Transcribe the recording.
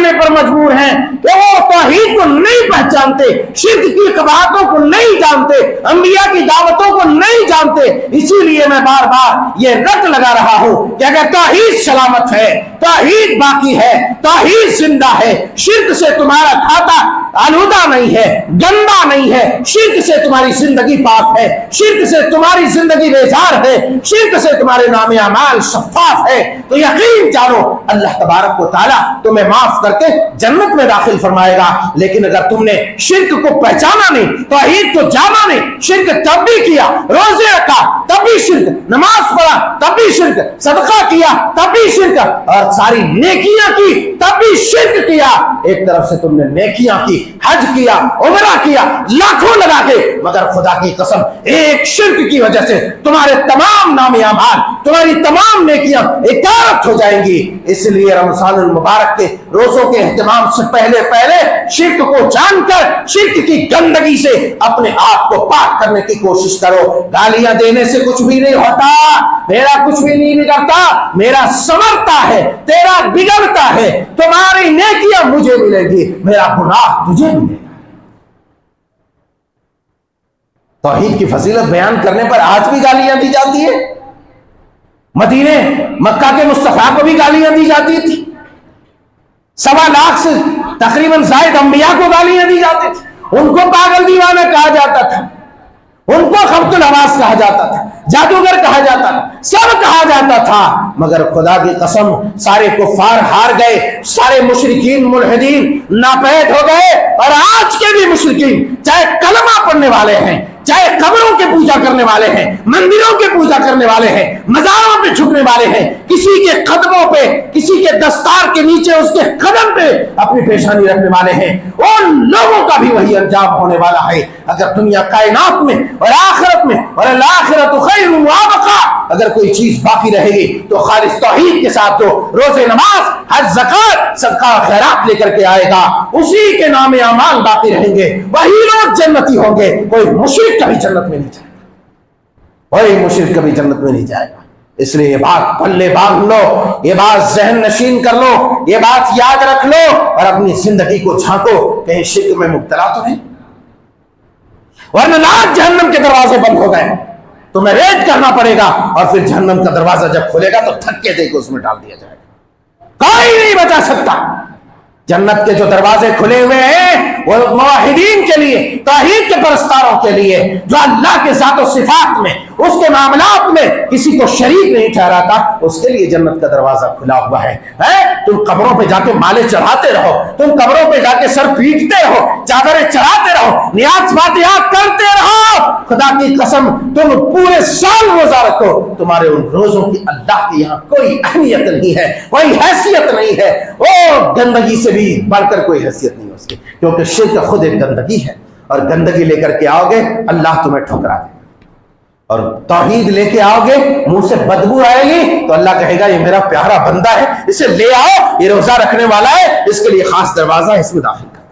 جانے پر مجبور ہیں کہ وہ توحید کو نہیں پہچانتے، شرک کی قباحتوں کو نہیں جانتے، انبیاء کی دعوتوں کو نہیں جانتے۔ اسی لیے میں بار بار یہ رٹ لگا رہا ہوں کہ اگر توحید سلامت ہے، توحید باقی ہے، توحید زندہ ہے، شرک سے تمہارا کھاتا آلودہ نہیں ہے، گندا نہیں ہے، شرک سے تمہاری زندگی پاک ہے، شرک سے تمہاری زندگی بیزار ہے، شرک سے تمہارے نام اعمال شفاف ہے، تو یقین جانو اللہ تبارک و تعالیٰ تمہیں معاف کر کے جنت میں داخل فرمائے گا۔ لیکن اگر تم نے شرک کو پہچانا نہیں، توحید کو جانا نہیں، شرک تب بھی کیا، روزے رکھا تب بھی شرک، نماز پڑھا تب بھی شرک، صدقہ کیا تب بھی شرک، اور ساری نیکیاں کی تب بھی شرک کیا۔ ایک طرف سے تم نے نیکیاں کی، حج کیا، عمرہ کیا، لاکھوں لگا کے، مگر خدا کی قسم ایک شرک کی وجہ سے تمہارے تمام نام اعمال، تمہاری تمام نیکیاں اکارت ہو جائیں گی۔ اس لیے رمضان المبارک کے روزوں کے اہتمام سے پہلے شرک کو جان کر شرک کی گندگی سے اپنے آپ کو پاک کرنے کی کوشش کرو۔ گالیاں دینے سے کچھ بھی نہیں ہوتا، میرا کچھ بھی نہیں بگڑتا، میرا سنورتا ہے، تیرا بگڑتا ہے۔ تمہاری نیکیاں مجھے ملے گی، میرا گناہ تجھے ملے گا۔ توحید کی فضیلت بیان کرنے پر آج بھی گالیاں دی جاتی ہے، مدینے مکہ کے مصطفیٰ کو بھی گالیاں دی جاتی تھی، 1.25 لاکھ سے تقریباً زائد انبیاء کو گالیاں دی جاتی تھی، ان کو پاگل دیوانہ کہا جاتا تھا، ان کو خبط الحواس کہا جاتا تھا، جادوگر کہا جاتا تھا، سب کہا جاتا تھا، مگر خدا کی قسم سارے کفار ہار گئے، سارے مشرکین ملحدین ناپید ہو گئے۔ اور آج کے بھی مشرکین چاہے کلمہ پڑھنے والے ہیں، چاہے قبروں کے پوجا کرنے والے ہیں، مندروں کے پوجا کرنے والے ہیں، مزاروں پہ جھکنے والے ہیں، کسی کے قدموں پہ، کسی کے دستار کے نیچے اس کے قدم پہ اپنی پیشانی رکھنے والے ہیں، ان لوگوں کا بھی وہی انجام ہونے والا ہے۔ اگر دنیا کائنات میں اور آخرت میں، اور الآخرۃ خیر وابقا، اگر کوئی چیز باقی رہے گی تو خالص توحید کے ساتھ جو روزے نماز، حج، زکات، صدقہ خیرات لے کر کے آئے گا، اسی کے نام اعمال باقی رہیں گے، وہی لوگ جنتی ہوں گے۔ کوئی مشرک کبھی جنت میں نہیں جائے گا، کوئی مشرک کبھی جنت میں نہیں جائے گا۔ اس لیے یہ بات پلے باندھ لو، یہ بات ذہن نشین کر لو، یہ بات یاد رکھ لو، اور اپنی زندگی کو جھانکو کہیں شرک میں مبتلا تو نہیں، ورنہ لاکھ جہنم کے دروازے بند ہو گئے، تمہیں ریڈ کرنا پڑے گا، اور پھر جہنم کا دروازہ جب کھلے گا تو دھکے دے کے اس میں ڈال دیا جائے گا، کوئی نہیں بچا سکتا۔ جنت کے جو دروازے کھلے ہوئے ہیں وہ موحدین کے لیے، توحید کے پرستاروں کے لیے، جو اللہ کے ذات و صفات میں، اس کے معاملات میں کسی کو شریک نہیں ٹھہراتا، اس کے لیے جنت کا دروازہ کھلا ہوا ہے۔ تم قبروں پہ جا کے مالے چڑھاتے رہو، تم قبروں پہ جا کے سر پیٹتے رہو، چادریں چڑھاتے رہو، نیاز فاتحات کرتے رہو، خدا کی قسم تم پورے سال روزہ رکھو، تمہارے ان روزوں کی اللہ کے یہاں کوئی اہمیت نہیں ہے، کوئی حیثیت نہیں ہے۔ وہ گندگی سے بھی بڑھ کر کوئی حیثیت نہیں ہے اس کی، کیونکہ شرک خود ایک گندگی ہے، اور گندگی لے کر کے آؤ گے اللہ تمہیں ٹھکرا دے، اور توحید لے کے آؤ گے منہ سے بدبو آئے گی تو اللہ کہے گا یہ میرا پیارا بندہ ہے، اسے لے آؤ، یہ روزہ رکھنے والا ہے، اس کے لیے خاص دروازہ ہے، اس میں داخل کر۔